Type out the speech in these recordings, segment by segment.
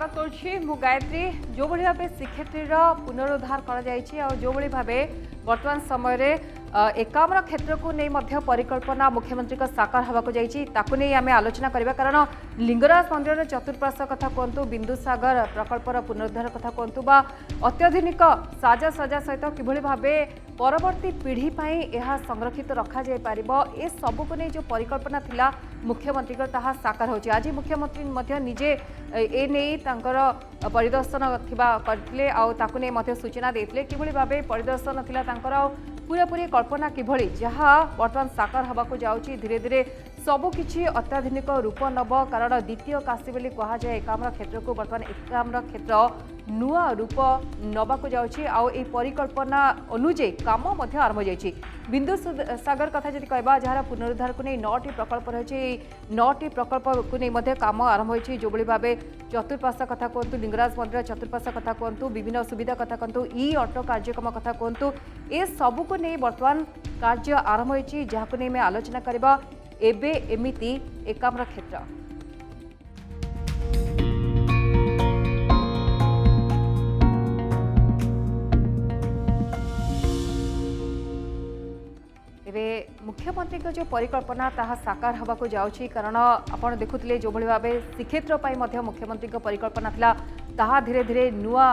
स्वागत करुच्ची गायत्री जो भाई भाव श्रीक्षेत्री पुनरुद्धार कर भाव बर्तमान समय एकाम्र क्षेत्र को नहीं परिकल्पना मुख्यमंत्री साकार होगा नहीं आम आलोचना करवा कारण लिंगराज मंदिर चतुर्पार्श्व कथा कहतु बिंदुसागर प्रकल्पर पुनरुद्धार कथा कहतु बा अत्याधुनिक साजा सजा सहित किभली भाव परवर्ती पीढ़ी यह संरक्षित रखा जाय पारिबो ए सब को नहीं जो परिकल्पना थिला मुख्यमंत्री ताहा साकार होची। आज मुख्यमंत्री निजे ए नहीं तांकर परिदर्शन करथिले आ ताकु नै मध्य सूचना देथिले किभली भाव परिदर्शन थिला तांकर पूरापूरी कल्पना किभली जहाँ बर्तमान साकार होगा जाउची धीरे धीरे सबुकिछि अत्याधुनिक रूप नब कारण द्वितीय काशी बोली कहुए एकाम्र क्षेत्र को बर्तमान एकाम्र क्षेत्र नुआ रूप नबाक जाउची आउ ए परिकल्पना अनुଯାयी काम मध्य आरंभ जाइछि। बिंदु सागर कथा जदि कहबा जहार पुनरुद्धार को नहीं 9टी प्रकल्प रही 9टी प्रकल्प को नहीं मध्य काम आरंभ होइछि जो भाव चतुर्पार्श्व कथा कहतु लिंगराज मंदिर चतुर्पार्श्व कथा कहतु विभिन्न सुविधा कथा कहतु ई ऑटो कार्यक्रम कथा कहतु ए सबू को नहीं बर्तमान कार्य आरंभ होइछि जहां नहीं मैं आलोचना करबा एबे एमिति एकाम्र क्षेत्र मुख्यमंत्री जो परिकल्पना ताहा साकार होगा जाउछि कारण आपण देखुथिले जो भली भाबे श्रीक्षेत्र पई मध्य मुख्यमंत्री परिकल्पना थिला ताहा धीरे धीरे नुआ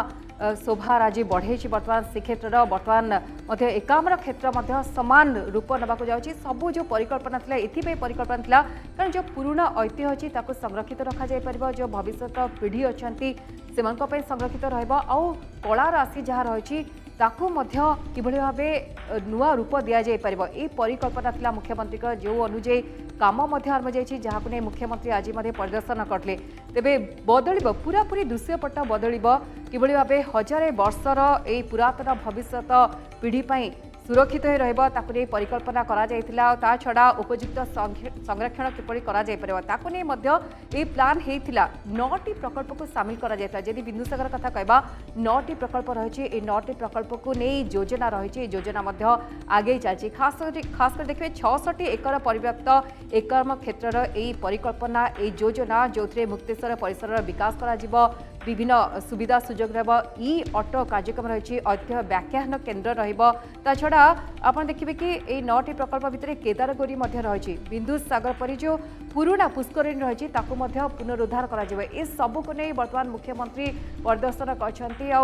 शोभा राजी बढ़े बर्तमान श्रीक्षेत्र बर्तमान मध्य एकाम्र क्षेत्र मध्य समान रूप नबाक जाउछि सबु जो परिकल्पना थिला एथिपे परिकल्पना थिला कारण जो पुराना ऐतिह्य अछि ताको संरक्षित रखा जाय परिबो जो भविष्यत पीढ़ी अछंती सेमानक पई संरक्षित रहबो आ कला राशि जहाँ रही ताकू मध्य किभली भाबे नुआ रूप दिया जाय परिबो ए परिकल्पना थिला मुख्यमंत्री जो अनुଯାयी काम मध्य आरंभ जाइछि जहां नहीं मुख्यमंत्री आज मध्य परिदर्शन करले तेबे बदलिबो पूरापूरी दृश्यपट बदलिबो किभली भाबे हजारे वर्षर ए पुरातन भविष्यत पीढ़ी पई सुरक्षित हो रहिबो ताकू नहीं परिकल्पना करा जायथिला ता छडा उपयुक्त संरक्षण किपरि करा जाय परिबो ताकू नहीं मध्य ए प्लान हेतिला 9टी प्रकल्प को शामिल करा जायता जदि बिंदुसागर कथा कहबा 9टी प्रकल्प रहिछि ए 9टी प्रकल्प को नहीं योजना रहिछि योजना मध्य आगे जाछि खास कर देखिबे 600 एकर परिव्याप्त एकाम्र क्षेत्रर ए परिकल्पना ए योजना जोथरे मुक्तेश्वर परिसर विकास करा जिवो विभिन्न सुविधा सुजोग रहिबो ई ऑटो कार्यक्रम रही ऐतिह्य व्याख्यान केन्द्र रहिबो ता छड़ा आपण देखिबे कि ए 9टी प्रकल्प भितर केदारगौरी मध्य रही बिंदु सागर परी जो पुराना पुष्करिणी रही ताकू मध्य पुनरुद्धार करा जिवो ए सब को नहीं वर्तमान मुख्यमंत्री परिदर्शन करछंती आ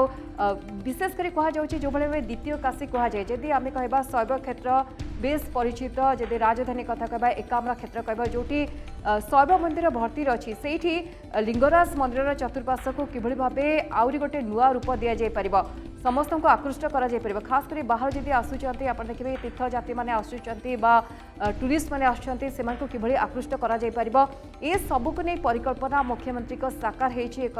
विशेष करी कहा जाउछि जो भले द्वितीय काशी कहा जाय जदि आमे कहबा शैव क्षेत्र बेस परिचित जदि राजधानी कथा कहबा एकाम्र क्षेत्र कहबा जोटी शैव मंदिर भर्ती रही से लिंगराज मंदिर चतुर्पार्श्व को किभली भाबे आउरी गोटे नुआ रूप दिया जाय परिबो समस्त को आकृष्ट करा जाय परिबो खास करी बाहर जदि आसुचंती आपण देखिबे तीर्थ जाति माने आसुचंती बा टूरिस्ट माने आसुचंती सेमान को किभली आकृष्ट करा जाय परिबो ए सब को नै परिकल्पना मुख्यमंत्री को साकार हेछि एक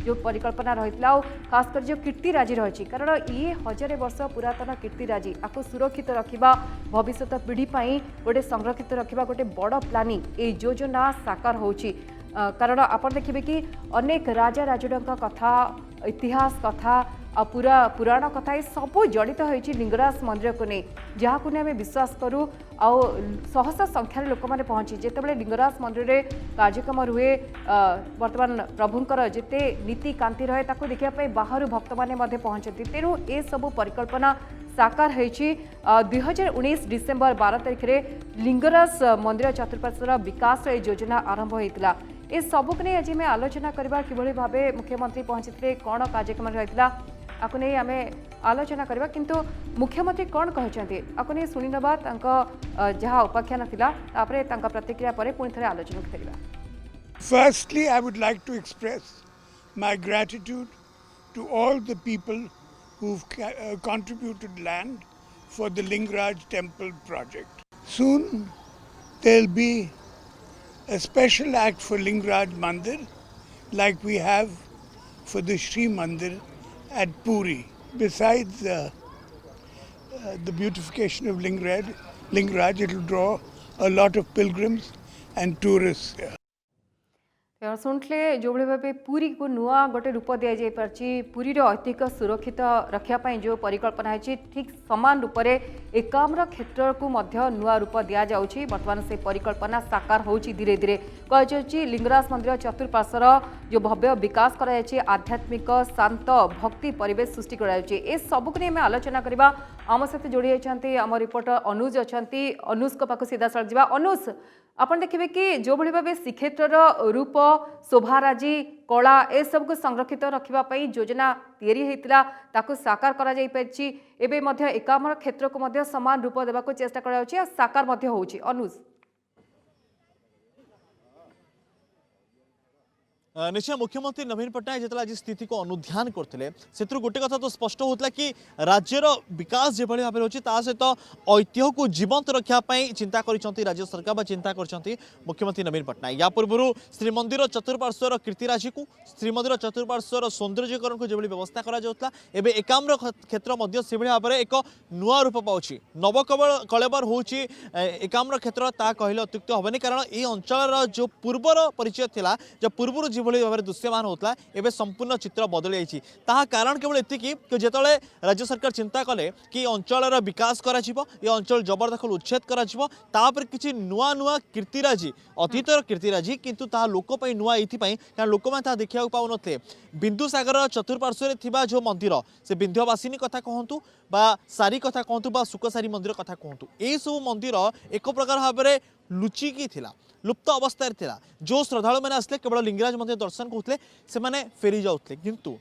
जो परिकल्पना रहितला खास कर जो कीर्तिराजी रही कारण ये हजारे वर्ष पुरातन कीर्तिराजी आपको सुरक्षित रखा भविष्यत पीढ़ी पई गोटे संरक्षित रखा गोटे बड़ प्लानिंग ए योजना साकार होछि कारण आप देखिए कि अनेक राजा राजुड़क कथा इतिहास कथा पूरा पुराण कथा ये सब जड़ित होती लिंगराज मंदिर को नहीं जहाँ को आम विश्वास करूँ आउ सहस संख्यार लोक मैंने पहुँची जिते लिंगराज मंदिर में कार्यक्रम रुए वर्तमान प्रभुंकर जिते नीति कांति रहे ताको देखा बाहर भक्त मैंने पहुँचती तेणु ए सब परिकल्पना साकार होती 2019 डिसेम्बर 12 तारिख में लिंगराज मंदिर चतुर्पार्श्वर विकास योजना आरंभ होता ए सबको नहीं आज मैं आलोचना करवा किभली भाव मुख्यमंत्री पहुंची कौन कार्यक्रम रही आपको नहीं आम आलोचना करवा किंतु मुख्यमंत्री कौन कहते आपको नहीं शुणी नवा जहाँ उपाख्यान थिला तापरे तांका प्रतिक्रिया पर पुणी थे आलोचना करवा। Firstly, I would like to express my gratitude to all the people who've contributed land for the Lingaraj temple project. Soon there'll be a special act for Lingaraj Mandir like we have for the Shri Mandir at Puri. Besides the beautification of Lingaraj, it will draw a lot of pilgrims and tourists here. शुणुले जो भाव पुरी को नुआ गोटे रूप दि party Puri ऐतिह्य सुरक्षित रखापी जो परिकल्पना है ठीक सामान रूप से एकाम्र क्षेत्र को नुआ रूप दि जाऊँगी बर्तमान से परिकल्पना साकार हो धीरे धीरे कहुच्छी लिंगराज मंदिर चतुर्पार्श्वर जो भव्य विकास कर आध्यात्मिक शांत भक्ति परिवेश सृष्टि कर सबको नहीं आलोचना करवा आम सहित जोड़ी होती आम रिपोर्टर अनुज अच्छा अनुज को पाख सीधा सड़क जा अनुज आपन देखिए कि जो भली भाव श्रीक्षेत्र रूप शोभाराजी कला ए सब को संरक्षित रखापी योजना ताकू साकार करा जाई परिछि एबे मध्य एकाम्र क्षेत्र को मध्य समान रूप देवाक चेष्टा करा साकार मध्य होउछि अनुज निश्चय मुख्यमंत्री नवीन पट्टनायक जिते आज स्थिति को अनुध्यान करते से गोटे कथा तो स्पष्ट होता कि राज्यर विकास जो भाव होती सहित ऐतिह्य को जीवंत रखापी चिंता कर राज्य सरकार चिंता कर मुख्यमंत्री नवीन पट्टनायक या पूर्व श्रीमंदिर चतुर्पार्श्वर कीर्तिराजी को श्रीमंदिर चतुर्पार्श्वर सौंदर्यकरण को जो व्यवस्था करा एकाम्र क्षेत्र से भाव में एक नुआ रूप पाँच नवकलेबर हूँ एकाम्र क्षेत्र ता कहले अत्युक्त हेनी कारण ये अंचल जो पूर्वर परिचय था जो पूर्व भली भाव दृश्यमान होता एवं संपूर्ण चित्र बदली जाइए कारण केवल एतिकी जिते राज्य सरकार चिंता कले कि अंचल विकास कर अंचल जबरदखल उच्छेद कर किसी नुआ नुआ कीर्तिराजी अतीतर कीर्तिराजी किंतु ता लोक नुआ ये कारण लोक मैंने देखा पाऊन बिंदुसागर चतुर्पार्श्वर जो मंदिर से विंध्यवासिनी कथा कहतु बा सारी कथा कहतु बा सुकसारी मंदिर कथा कहतु यही सब मंदिर एक प्रकार भाव में लुचिकी थिला लुप्त अवस्था थिला जो श्रद्धालु मैंने आसले केवल लिंगराज मंदिर दर्शन करते से फेरी जाते किंतु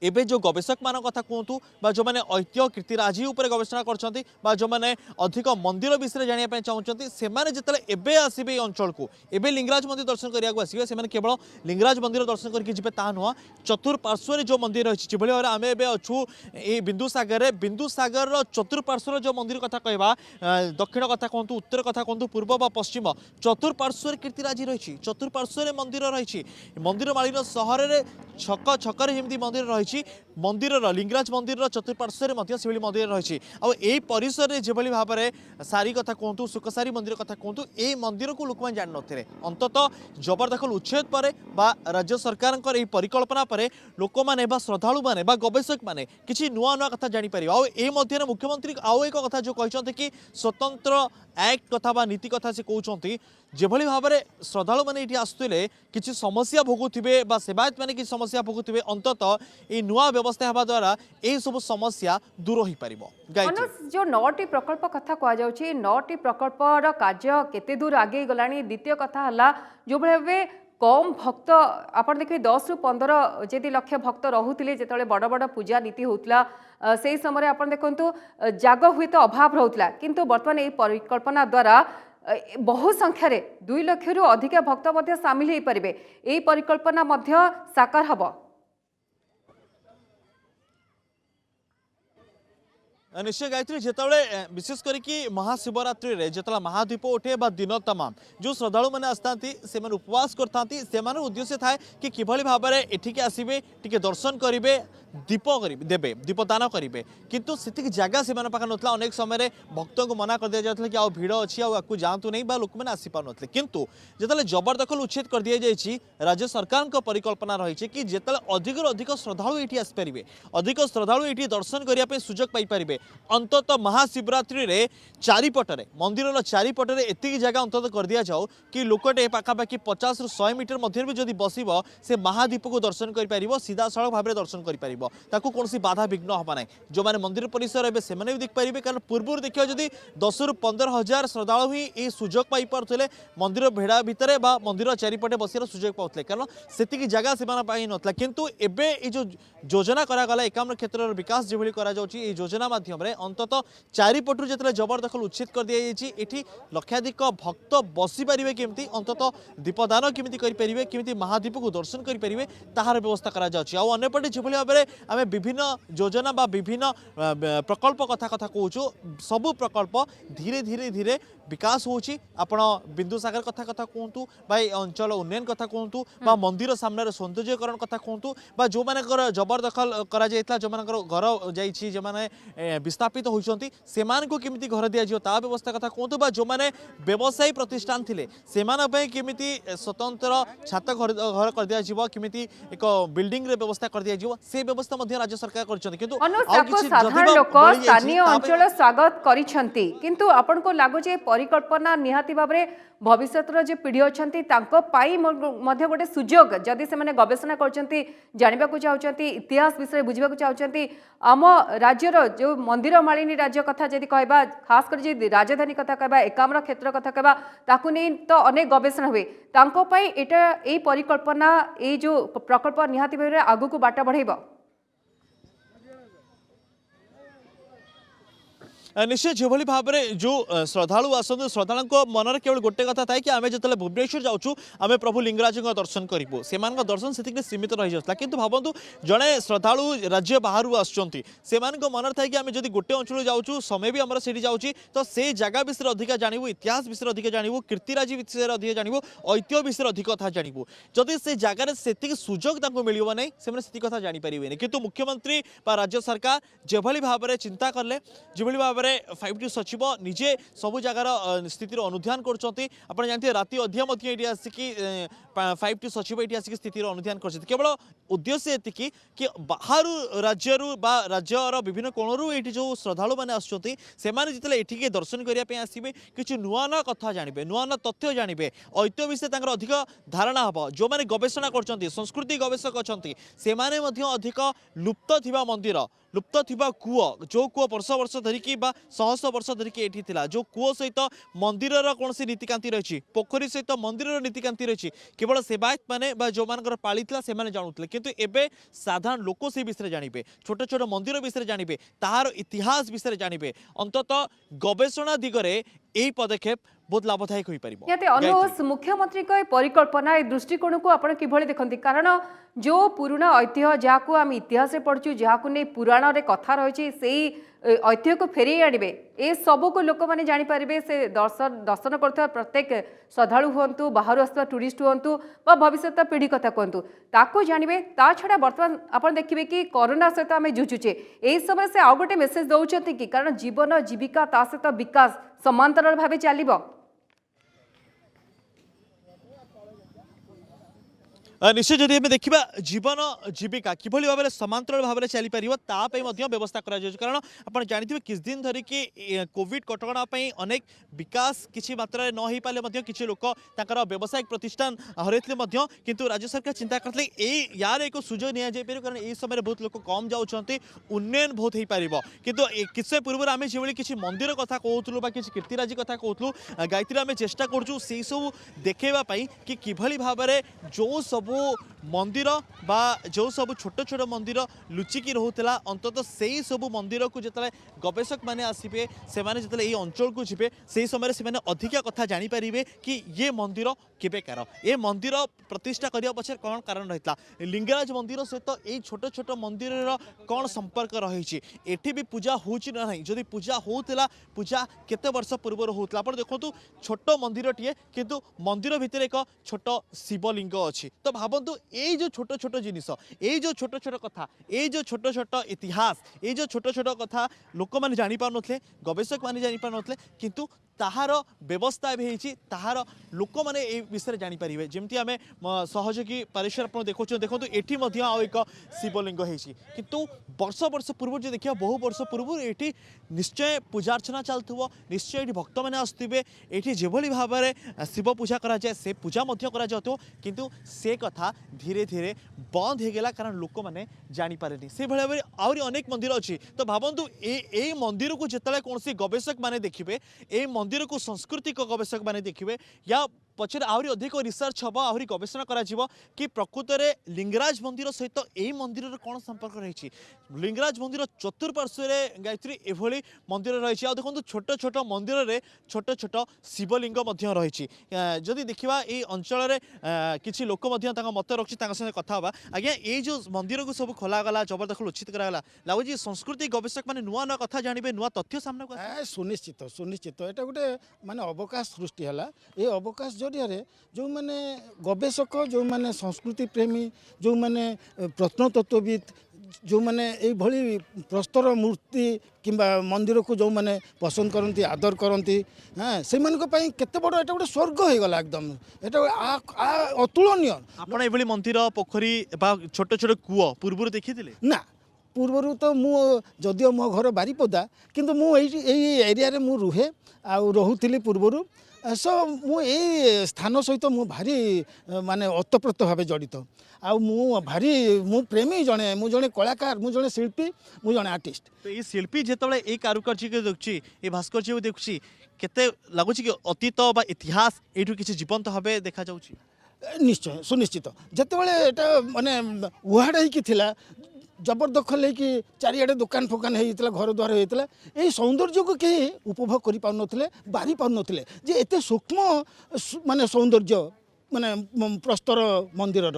एबे जो गवेषक मान कथा कहतु जो मैंने ऐतिह्य कीर्तिराजी उपर गवेषणा कर जो मैंने अधिक मंदिर विषय जानापी चाहते से जिते आसवे अंचल को एबे लिंगराज मंदिर दर्शन करने आसवे से केवल लिंगराज मंदिर दर्शन करके जी ता नुह चतुर्पार्श्वर जो मंदिर रही जो भाव में आम ए अच्छू ये बिंदुसागर चतुर्पार्श्वर जो मंदिर कथा कहवा दक्षिण कथा कहतु उत्तर कथा कहतु पूर्व बा पश्चिम चतुर्पार्श्वर कीर्तिराजी रही चतुर्पार्श्वर मंदिर रही मंदिर मालिन सहर में छक छक मंदिर रही मंदिर लिंगराज मंदिर चतुर्पार्श्वर से मंदिर रही आई परिसर में जो भाव में सारी कथा कहतु सुकसारी मंदिर कथा कहतु ये मंदिर को लोक जान नी अंतत जबरदखल उच्छेद पर राज्य सरकार परिकल्पना पर लोक मैंने श्रद्धालु मैंने गवेषक मैंने किसी नुआ नुआ कथा जापर आध्य मुख्यमंत्री आउ एक कथा जो कहते कि स्वतंत्र एक्ट कथा बा नीति कथा से कहते जो भाव में श्रद्धालु मैंने ये आसुले किसी समस्या भोगुवे सेवायत मैंने किसी समस्या भोगुवे अंतत ये नुआ व्यवस्था होगा द्वारा यही सब समस्या दूर हो पार। जो 9टी प्रकल्प कथा कहुच्छी 9टी प्रकल्पर कार्य केते दूर आगे गला द्वितीय कथा है जो भाव कम भक्त आपड़ देखिए 10 ରୁ 15 जदि लक्ष भक्त रोते जो बड़ बड़ पूजा नीति होता से समय आप देखु जाग हुए तो अभाव रोला किंतु बर्तमान ये परिकल्पना द्वारा बहु संख्यार 2 लाख रु अधिक भक्त सामिल हो पारे यही परिकल्पना साकार हम। निश्चय गायत्री जितेबाला विशेष करके महाशिवरात्रि रे जितेबाला महादीप उठे दिन तमाम जो श्रद्धालु मैंने आसता से उपवास करते उद्देश्य थाए कि किभली भाव में एठिके आसबे टिके दर्शन करेंगे दीप देवे दीपदान करेंगे किंतु से जगह से पाखे ना अनेक समय भक्त को मना कर दि जाता कि भिड़ अच्छी आपको जातु नहीं लोक मैंने आसी पार ना किंतु जिते जबरदखल उच्छेद कर दि जाइए राज्य सरकार परिकल्पना रही कि जिते अधिक अधिक श्रद्धालु ये आसपारे अधिक श्रद्धालु ये दर्शन करने सुजोग पाइपर अंतत महाशिवरात्रि रे चारिपटे मंदिर चारिपटे एति जगह अंतत कर दि जाओ कि लोकटे पाखापाखि 50 ରୁ 100 मीटर मध्य भी जब बस से महादीप को दर्शन कर सीधा सड़क भाव में दर्शन कर कौन बाधा विघ्न हवा ना जो मैंने मंदिर परिसर ए से भी देखिपारे कारण पूर्व देखिए जदि 10 ରୁ 15 हजार श्रद्धालु ही ये सुजोग पाइपे मंदिर भेड़ा भितर मंदिर चारिपटे बसार सुजोग पाते कारण से जगह से नाला किंतु एबे ये जो योजना करागला एकाम्र क्षेत्र विकास जो योजना माध्यम अंतत चारिपटू जो जबरदखल उच्छेद कर दि जाइए लक्षाधिक भक्त बसी पारे केमती अंतत दीपदान केमी करेंगे केमी महादीप को दर्शन करेंगे ताहार व्यवस्था करपटे जो भाव में आम विभिन्न योजना बा विभिन्न प्रकल्प कथा कहूँ सबु प्रकल्प धीरे धीरे धीरे विकास होची आपण बिंदुसागर कथा कथा कहतु बा अंचल उन्नयन कथा कहतु बा मंदिर सामने सौंदर्यकरण कथा कहतु बा जो मानकर जबरदखल करा जायतला जो मानकर घर जाइछि जो माने विस्थापित होइछंती सेमान को केमिति घर दिया जियो ता व्यवस्था कथा कहतु बा जो माने व्यवसायी प्रतिष्ठान थिले सेमान पे केमिति स्वतंत्र छात घर कर दिया जिवो केमिति एक बिल्डिंग रे व्यवस्था कर दिया जिवो से व्यवस्था मध्य राज्य सरकार करछंती किंतु साधारण लोक स्थानीय अंचल स्वागत करिछंती किंतु आपन को लागो जे परिकल्पना निहाती भाबरे भविष्यतर जे पीढ़ी अछंती तांको पाई मध्य गोटे सुजोग जदि से माने गवेषणा करछंती जानिबा को चाहउछंती इतिहास विषय बुझिबा को चाहउछंती आम राज्यर जो मंदिर मालिनी राज्य कथा जदि कहबा खास कर जे राजधानी कथा कहबा एकाम्र क्षेत्र कथा कहबा ताकु नै तो अनेक गवेषणा हुए तांको पाई एटा एई परिकल्पना ए जो प्रकल्प निहाती भाबरे आगु को बाटा बढ़ाइबो निश्चय जो भाव में जो श्रद्धालु आसते श्रद्धालु मनर केवल गोटे कथा था कि आम जो भुवनेश्वर जाऊँ आम प्रभु लिंगराज दर्शन करूँ से दर्शन से सीमित रही जाता कि भावतु जड़े श्रद्धालु राज्य बाहर आसुँच से मन था कि आम जब गोटे अंचल जाऊँ समय भी आम से जाऊँ तो से जगह विषय अधिक जानू इतिहास विषय अधिक जानू कीर्तिराज विषय अधिक जानू ऐतिह्य विषय अधिक कथा जानू जदि से जगार से सुजोग मिलव ना से कथा जानीपर कि मुख्यमंत्री राज्य सरकार जो भाव में चिंता कले जो भाव 5T सचिव निजे सबु जगार स्थिति अनुध्यान करते जानते राति अध्या ये आसिकी 5T सचिव ये आसिक स्थिति अनुध्यान कर केवल उद्देश्य एति कि बाहर राज्य राज्यर विभिन्न कोणरू ये जो श्रद्धालु मैंने आसुँच से दर्शन करने आसवे कि नुआ नुआ कथा जानवे नुआ नुआ तथ्य जानवे ऐतिह्य विषय अधिक धारणा हम जो मैंने गवेषणा कर संस्कृति गवेषक अच्छा से अधिक लुप्त थिबा मंदिर लुप्त थिबा कूओ जो कूओ वर्ष वर्ष धरिकी शह वर्ष धरिकी एठी थिला जो कूओ सहित मंदिर कौन नीतिकांति रही पोखरी सहित मंदिर नीतिकांति रही केवल सेवायत माने जो मान पाली से जानुले किंतु एबे साधारण लोक से विषय जानवे छोट छोट मंदिर विषय जानवे तार इतिहास विषय जानवे अंततः गवेषणा दिगरे यही पदक्षेप बहुत लाभदायक हो पार अनुरोध मुख्यमंत्री परिकल्पना दृष्टिकोण को आप किभली देखती कारण जो पुराना ऐतिह्य जहाँ आम इतिहास पढ़ु जहाँ नहीं पुराण रे कथा रही से ऐतिह्य को फेरे आनबे ए सबू को लोक मैंने जानीपर से दर्शन कर प्रत्येक श्रद्धालु हूँ बाहर आसवा टूरिस्ट हूँ भविष्य पीढ़ी कथा कहतु ताको जानवे ता छड़ा बर्तमान आप देखिए कि कोरोना सहित आम जुझुचे यही समय से आउ गोटे मेसेज दौरान कि कारण जीवन जीविका ता सहित विकास समांतर भाव चलो निश्चय जदि आम देखा जीवन जीविका किभली भाव में समांतर भाव में चली पार तापाई व्यवस्था कारण आप जानते किस दिन धरिकी कोविड कटकणा अनेक विकास किसी मात्रा न हो पारे किसी लोक व्यावसायिक प्रतिष्ठान हरते किंतु राज्य सरकार चिंता करते यार एक सुजोग नि जापर कारण यही समय बहुत लोक कम जाऊँच उन्नयन बहुत हो पार कितु किस समय पूर्व आम जो किसी मंदिर कथा कहूँ कि कीर्तिराजी कथा कहूँ गायत्री आम चेष्टा करूँ से सब देखवाई कि किभली भाव में जो सब मंदिर बा जो सब छोट छोट मंदिर लुचिकी रोला अंततः से ही सब मंदिर को जिते गवेषक मैंने आसवे से अंचल को जी से समय से अधिका कथा जानीपर कि ये मंदिर केबेकार ये मंदिर प्रतिष्ठा करने पछे कौन कारण रही है लिंगराज मंदिर सहित ये छोट छोट मंदिर कौन संपर्क रही एठी भी पूजा हो ना जदि पूजा होता पूजा केते वर्ष पूर्व होता आप देखो छोट मंदिर टीए किंतु मंदिर भितर एक छोट शिवलिंग अच्छी तो भावतु ये जो छोट छोट जिनिस ये जो छोट छोट कथा ये जो छोट छोट इतिहास ये जो छोट छोट कथा लोक मैंने जापार नुले गवेषक मैंने जापार नुले किंतु ताहार व्यवस्था ताहार लोक मैंने ये विषय जानीपर जमी आम सहयोगी पारेश्वर आप देखो देखो ये एक शिवलिंग किंतु वर्ष वर्ष पूर्व जो देखिए बहु वर्ष पूर्व ये निश्चय पूजा अर्चना चलुव निश्चय ये भक्त मैंने आसुवे ये जो भाव में शिव पूजा कराए से पूजा किंतु से कथा धीरे धीरे बंद हो गला कारण लोक मैंने जानीपारे से भाव में आहरी अनेक मंदिर अच्छी तो भावतु ये मंदिर को जिते कौन गवेषक मैंने देखिए ये मंदिर को सांस्कृतिक गवेषक मैंने देखिए या पछरे आहरी अधिक रिसर्च हम आहरी गवेषणा करा कि प्रकृत में लिंगराज मंदिर सहित यही मंदिर कौन संपर्क रही लिंगराज मंदिर चतुर्पार्श्व गायत्री एभली मंदिर रही देखो छोट छोट मंदिर में छोट छोट शिवलिंग रही जदि देखा ये अंचल किसी लोक मत रखी कथा हाँ आज्ञा ये जो मंदिर को सब खोलागला जबरदखल उचित कराला लगुच संस्कृति गवेषक मैंने नुआ नुआ कथा जानवे नुआ तथ्य सामने को सुनिश्चित सुनिश्चित एटा गोटे माने अवकाश सृष्टि है ये अवकाश जरिया जो मैंने गवेषक जो मैंने संस्कृति प्रेमी जो मैंने प्रत्नतत्वविद जो मैंने ये प्रस्तर मूर्ति किंबा मंदिर को जो मैंने पसंद करती आदर करती हाँ से केते बड़ एटा गोटे स्वर्ग हो गला एकदम एटा अतुलनीय आपण एभली मंदिर पोखरी छोट छोट कूଅ पूर्व देखी ना पूर्वर तो मु जदियो मो घर बारीपदा किंतु मु एरिया रे मु रुहे आ रहुथिली पूर्वर सो मु ए स्थान सहित मु भारी माने ओतप्रोत भाव जड़ित आ मु भारी मु प्रेमी जने मु जने कलाकार मु जने शिल्पी मु जने आर्टिस्ट तो ये शिल्पी जिते ये कारुकार्य को देखुची ये भास्कर्य को देखुची केते लगुच कि अतीत बा इतिहास एठू किसी जीवंत भाव देखा जाउची निश्चय सुनिश्चित जितेबाला एटा माने उहाड़ ही थिला जबरदखल कि चारिआडे दुकान फोकान होता घर द्वार होता यही सौंदर्य को कहीं उपभोग कर पारे बारी पारे जे एते सूक्ष्म माने सौंदर्य माने प्रस्तर मंदिर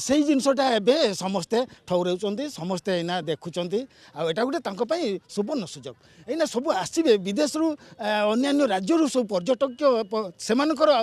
से जिनसटा एवं समस्ते ठौराऊँ समस्ते एना देखुंट आटा गोटे सुवर्ण सुजोग एना सब आसवे विदेश अन्य राज्य सब पर्यटक से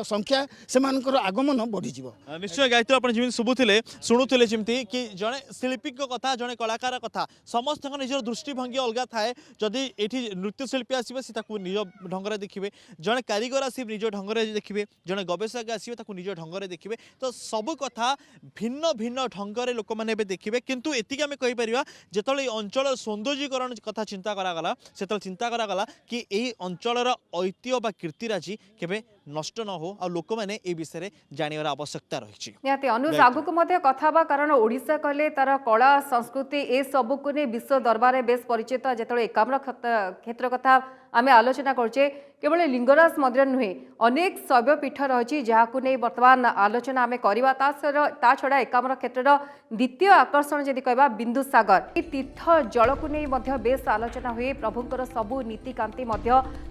संख्या से आगमन बढ़ीज निश्चय गायत्री आप शुभुले शुणुले जमी कि जड़े शिल्पी कथा जड़े कलाकार कथा समस्त निजर दृष्टिभंगी अलग थाए जदि ये नृत्यशिल्पी आसवे से निज ढंग देखिए जड़े कारीगर आस निज ढंग देखिए जड़े गवेषक आसवे निज ढंग देखिए तो सब कथा भिन्न भिन्न ढंग से लोक मैंने देखिए किंतु एतिक आम कहीपर जो अंचल सौंदर्यीकरण कथा चिंता करागला से चिंता करागला कि यही अंचल ऐतिह्य बा कीर्तिराजी केबे नष्ट न हो आ लोक मैंने ए विषय में जानवर आवश्यकता रही निहाती अनुज आगुक कथा बा कारण ओडिशा कहले तार कला संस्कृति ए सबू को नहीं विश्व दरबार बेस परिचित जो एकाम्र क्षेत्र कथा आम आलोचना करछे केवल लिंगराज मंदिर नुहे अनेक शैव पीठ रही जहाँ नहीं बर्तमान आलोचना आम करवा ता छड़ा एकाम्र क्षेत्र द्वितीय आकर्षण जदि कहबा बिंदुसागर तीर्थ जल को नहीं बेस आलोचना हुए प्रभुंकर सबू नीतिकांति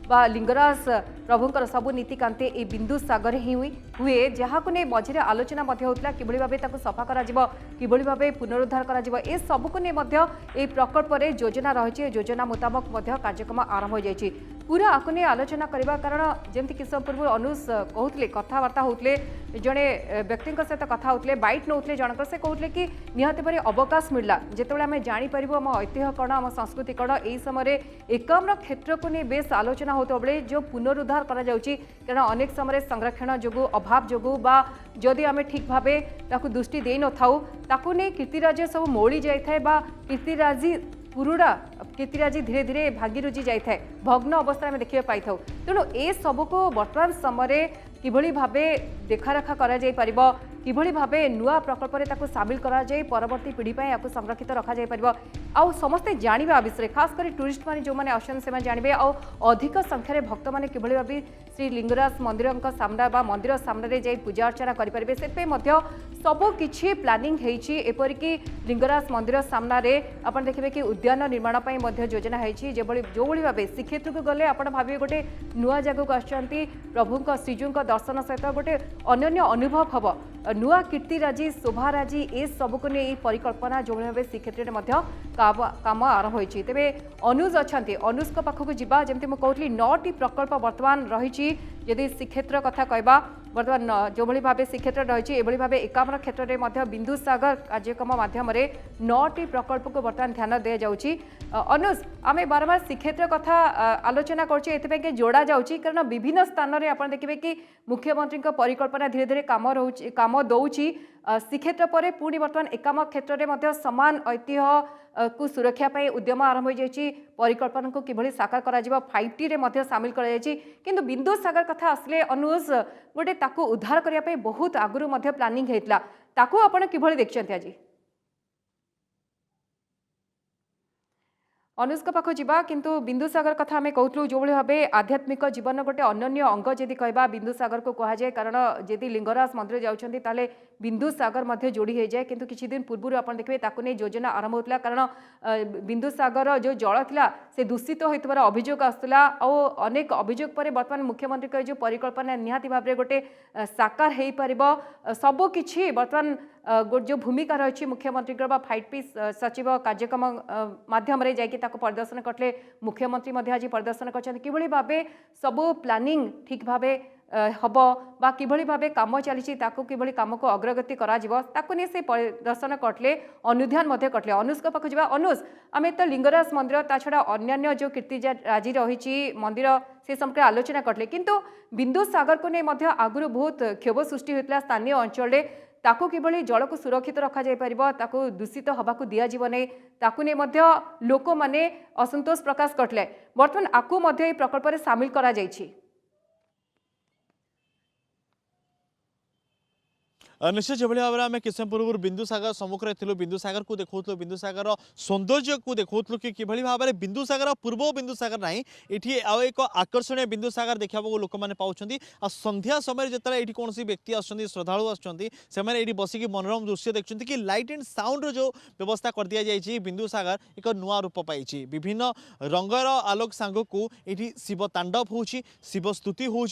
बा लिंगराज प्रभुंकर सबू नीतिकांति ए बिंदुसागर ही हुए जहाँ को नहीं मझे आलोचना होता किभली भाव सफा किभली भाव पुनरुद्धार करा ए सबू को नहीं प्रकल्प में योजना रही योजना मुताबक कार्यक्रम आरंभ हो जाए पूरा आपको नहीं आलोचना करवा कारण जमी किस पूर्व अनुज कहते कथबार्ता होते जड़े व्यक्ति सहित कथा होते बैट नौते जनक से कहते कि निहत भाव अवकाश मिलला जिते आम जापर आम ऐतिह्य कौन आम संस्कृति कौन यही समय एकाम्र क्षेत्र को नहीं बेस आलोचना होता बेले जो पुनरुद्धार कारण अनेक समय संरक्षण जो अभाव जो जदि आम ठीक भाव दृष्टि दे न था नहीं कीर्तिराज सब मौली जाए कीर्तिराजी पुरुड़ा कीर्तिराजी धीरे धीरे भांगी रुजी जाए भग्न अवस्था में देखा पाई तेणु ए सबू को बर्तमान समय किभली भावे देखारेखा करा जाई परिबो किभली भावे नुआ प्रकल्प रे ताको शामिल करा जाई परवर्ती पीढ़ी पई याको संरक्षित रखा जाई परिबो आउ समस्ते जानिबा विषय खास करी टूरिस्ट माने जो माने आसन से जानिबे आउ अधिक संख्यारे भक्त माने किभली भावे श्री लिंगराज मंदिरक सामना बा मंदिर सामने रे जाई पूजा अर्चना करि परिबे सेते मध्य सबो किछि प्लानिंग हेछि एपरि कि लिंगराज मंदिर सामना रे आपण देखिबे कि उद्यान निर्माण पई मध्य योजना हेछि जो भली भावे श्रीक्षेत्र को गले आपण भाबे गोटे नुआ जगह को आछंती प्रभुक श्रीजुक दर्शन सहित गोटे अन्य अनुभव हम नुआ कीर्तिराजी शोभाराजी ए सबको नहीं परिकल्पना जो भाव श्रीक्षेत्र में काम आरंभ होती तेरे अनुज अच्छा अनुज पाखक जावा जमी मुझे कहती 9टी प्रकल्प बर्तमान रही यदि श्रीक्षेत्र कथा कहवा बर्तमान जो भाव श्रीक्षेत्र रही भाव एकाम्र क्षेत्र में बिंदुसागर कार्यक्रम मध्यम 9टी प्रकल्प को बर्तमान ध्यान दि जाऊँगी अनुज आम बारंबार श्रीक्षेत्र कथा आलोचना कर जोड़ा जाऊँगी कारण विभिन्न स्थान में आप देखिए कि मुख्यमंत्री परिकल्पना धीरे धीरे काम दौची श्रीक्षेत्र पर पुणी बर्तमान एकाम क्षेत्र में समान ऐतिह्य को सुरक्षा पाई उद्यम आरंभ हो जाए परिकल्पना को किभली साकार करा 5T रे सामिल कर बिंदुसागर कथा आसले अनुज गोटे ताकू उद्धार करने बहुत आगुरी प्लानिंग होता ताकू आपण किभली देखते आज अनुज पाख जा किंतु बिंदुसागर कथा आम कहूँ जो भाव आध्यात्मिक जीवन गोटे अनन्य अंग जदि कहवा बिंदुसागर को कहुए कारण जदि लिंगराज मंदिर जाते बिंदुसागर जोड़ी हो जाए किंतु किछि दिन पूर्व आप देखिए ताकू नहीं योजना आरंभ होता कारण बिंदुसागर जो जल था से दूषित होइतबार अभियोग आसुला और अनेक अभियोग पर बर्तमान मुख्यमंत्री जो परिकल्पना निहाती भाव में गोटे साकार हो पार सबकि बर्तमान जो भूमिका रही मुख्यमंत्री फाइट पीस सचिव कार्यक्रम माध्यम परिदर्शन करते मुख्यमंत्री आज परिदर्शन कर भाव सब प्लानिंग ठीक भाव हम बा किभली भाव काम चली कम को अग्रगति नहीं से परिदर्शन करते अनुध्यान करते अनुज का पाख जा अनुज आम तो लिंगराज मंदिर ता छड़ा अन्य जो कीर्तिराजी रही मंदिर से संपर्क आलोचना करते किंतु बिंदुसागर को नहीं आगुरी बहुत क्षोभ सृष्टि होता स्थानीय अंचल ताकू किभली जल को सुरक्षित रखा जाय परिबो ताकू दूषित हवाकू दिया जीव नहीं ताकू ने मध्य लोक माने असंतोष प्रकाश करले बर्तमान आकू मध्य प्रकल्प रे शामिल करा जायछि। निश्चित जो भाव में आम किस पूर्व बिंदुसागर सम्मुखें थी बिंदुसागर को देखो बिंदुसागर सौंदर्य को देखो कि किभली भाव में बिंदुसागर पूर्व बिंदुसागर ना ये आउ एक आकर्षणीय बिंदुसागर देखा लोक मैंने पाँच आ संध्या समय जो ये कौन व्यक्ति आसुँच श्रद्धालु आसमें बसिक मनोरम दृश्य देखते कि लाइट एंड साउंड जो व्यवस्था कर दि जाए बिंदुसागर एक नुआ रूप पाई विभिन्न रंगर आलोक सांग को ये शिव तांडव हो शिव स्तुति हो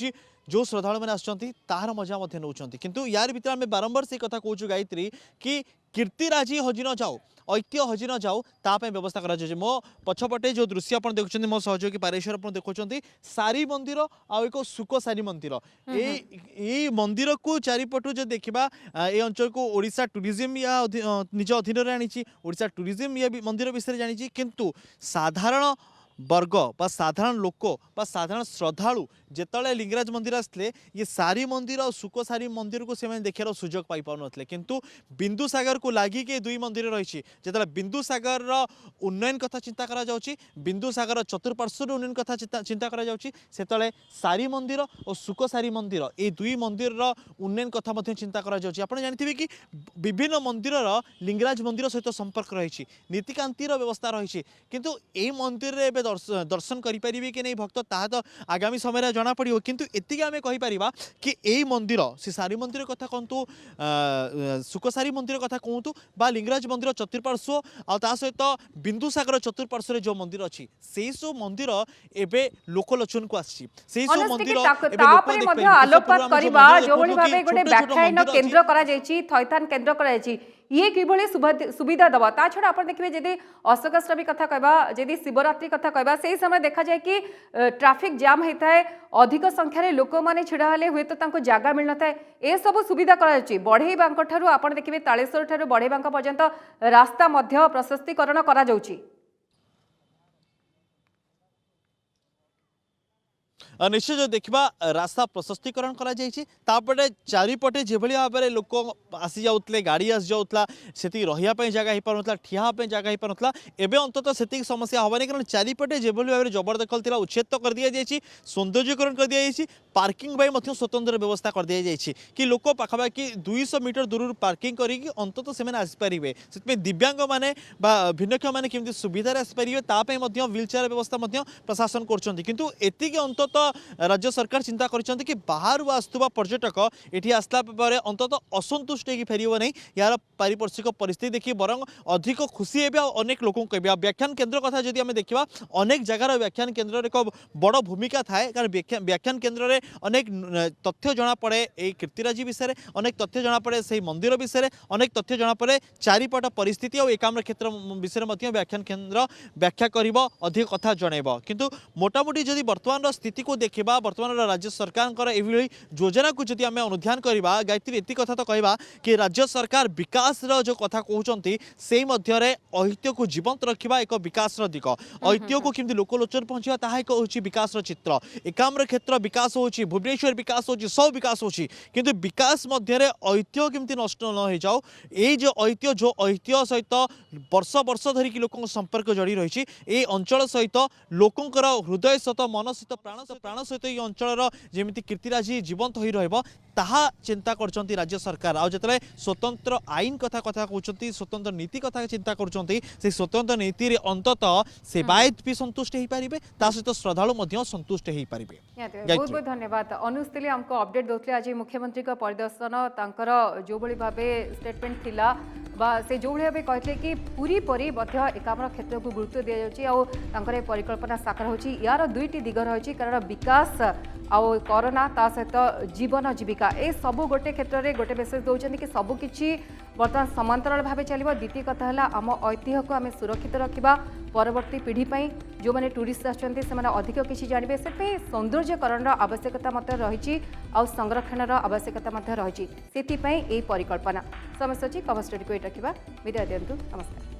जो श्रद्धालु मैंने आसार मजा नौ किंतु यार भीतर आम बारंबार से कथा कहूँ गायत्री कि कीर्तिराजी हजि न जाओ ऐतिह्य हजि न जाओ ताप व्यवस्था कर मो पछपटे जो दृश्य आप देखुं मो सहयोगी पारेश्वर आप देखुं सारी मंदिर आउ एक सुख सारी मंदिर ये मंदिर को चारिपटू जो देखा ये अंचल को ओडिशा टूरिज्म या निज अधीन आनी ओडिशा टूरिज्म या मंदिर विषय जानी किंतु साधारण वर्ग बा साधारण लोक बा साधारण श्रद्धालु जिते लिंगराज मंदिर आसते ये सारी मंदिर और सुख सारी मंदिर को से देखार सुजोग पाई पार ना किंतु बिंदुसागर को लगिक दुई मंदिर रही जो बिंदुसागर उन्नयन कथा चिंता करा जाउची बिंदुसागर चतुर्पार्श्वर उन्नयन कथा चिंता करा जाउची सेतले सारी मंदिर और सुख सारी मंदिर ये दुई मंदिर उन्नयन कथा चिंता करा जाउची आपण जानिथिबे कि विभिन्न मंदिर लिंगराज मंदिर सहित संपर्क रही नीतिकांतिर व्यवस्था रही किंतु ए मंदिर रे दर्शन करें कि नहीं भक्त ताहा तो आगामी समय जना पड़ो किंतु एति आम कहीपर कि यही मंदिर से सारी मंदिर कथा कहतु सुखसारी मंदिर कथा कहतु बा लिंगराज मंदिर चतुर्पार्श्व आ सहित बिंदुसागर चतुर्पार्श्व जो मंदिर अच्छी से सब मंदिर एबे लोकलोचन को आसी से सब मंदिर आलोकपात करबा जो भली भाबे गोटे व्याख्यान केंद्र करा जायछि थैथान केंद्र करा जायछि ये किभली सुविधा दबा ता छड़ा आप देखिए जदि अष्टमी कथा कहबा जदि शिवरात्रि कथा कहबा से समय देखा जाए कि ट्रैफिक जाम होता है अधिक संख्यार लोक मैंने छिड़ा हेले हुए तो जगह मिल न ए सब सुविधा कर बढ़ई बांक ठारू आप देखिए तालेश्वर ठारू बढ़ई बांक पर्यंत रास्ता मध्य प्रशस्तीकरण करा जाउछि। निश्चय जो देखा रास्ता प्रशस्तीकरण करापटे चारिपटे जो भाव में लोक आसी जाते गाड़ी आसी जाऊला से रही जगह हो पार ना ठियापी जगह हो पार ना एवं अंतत से समस्या हेनी कारण चारिपटे जो भाव में जबरदखल था उच्छेद तो कर दि जाए सौंदर्यकरण कर दि जाए पार्किंग स्वतंत्र व्यवस्था कर दि जाए कि लोक पाखापाखि 200 मीटर दूर पार्किंग करके अंतत से आसपारे से दिव्यांग मैंने भिन्नक्षम मैंने केमती सुविधा आसपारे तापाई व्हील चेयर व्यवस्था प्रशासन कर अंतत राज्य सरकार चिंता करछन्ति कि बाहर आसुवा पर्यटक ये आसला अंतत असंतुष्ट हो फेर नहीं यार पारिपार्श्विक परिस्थिति देखिए बरं अधिक खुशी हे अनेक लोक कह व्याख्यान केन्द्र कथा जदि आम देखा अनेक जगार व्याख्यान केन्द्र एक बड़ भूमिका थाए कारण व्याख्यान केन्द्र में अनेक तथ्य जना पड़े ये कीर्तिराजी विषय अनेक तथ्य जना पड़े से मंदिर विषय अनेक तथ्य जना पड़े चारिपट परिस्थिति और एकाम्र क्षेत्र विषय व्याख्यान केन्द्र व्याख्या कर अधिक कथा जनइब किंतु मोटामोटी जदि वर्तमान स्थिति को देखा वर्तमान राज्य सरकार योजना को जदि आम अनुध्यान करवा गायत्री एति कथा तो कहवा कि राज्य सरकार विकास जो कथा कहते से ऐतिह्य को जीवंत रखा एक विकास दिग ऐतिह्य को केमती लोकलोचन पहुँचा ताहा एक होची विकास चित्र एकाम्र क्षेत्र विकास होची भुवनेश्वर विकास होची सब विकास होची किंतु विकास मध्य ऐतिह्य केमती नष्ट न हो जाओ ये जो ऐतिह्य सहित वर्ष वर्ष धरिकी लोक संपर्क जड़ी रही ये अंचल सहित लोकंर हृदय सहित मन सहित प्राण सहित ये अंचल जमी कीर्तिराजी जीवंत हो ताहा चिंता करछंती राज्य सरकार आ जतले स्वतंत्र आईन कथा कथा कहउछंती स्वतंत्र नीति कथा चिंता करछंती से स्वतंत्र नीति रे अंततः सेवायत भी संतुष्ट हेई पारिबे ता सहित श्रद्धालु मध्य संतुष्ट हेई पारिबे। बहुत बहुत धन्यवाद अनुज तेली हमको अपडेट दोतले आज मुख्यमंत्री का परिदर्शन तांकर जो भली भाबे स्टेटमेंट थिला बा से जो भली भाबे कहले कि पूरी परी मध्य एकामर क्षेत्र को गुरुत्व दिया जाउची आ तांकर परिकल्पना साकार होची यार दुईटी दिग रही कारण विकास आउ कोरोना ता सहित जीवन जीविका ए सबु गोटे क्षेत्र में गोटे मेसेज दौरान कि सबकि बर्तमान समांतराल भाव चलो। द्वितीय कथा है आम ऐतिह्य को आम सुरक्षित रखा परवर्ती पीढ़ी जो मैंने टूरिस्ट आसछन्ति से अधिक किसी जानवे से सौंदर्यकरण आवश्यकता रही संरक्षण आवश्यकता रही से परिकल्पना समस्त अच्छी कवर स्टोरी को रखा विदाय दिंतु नमस्कार।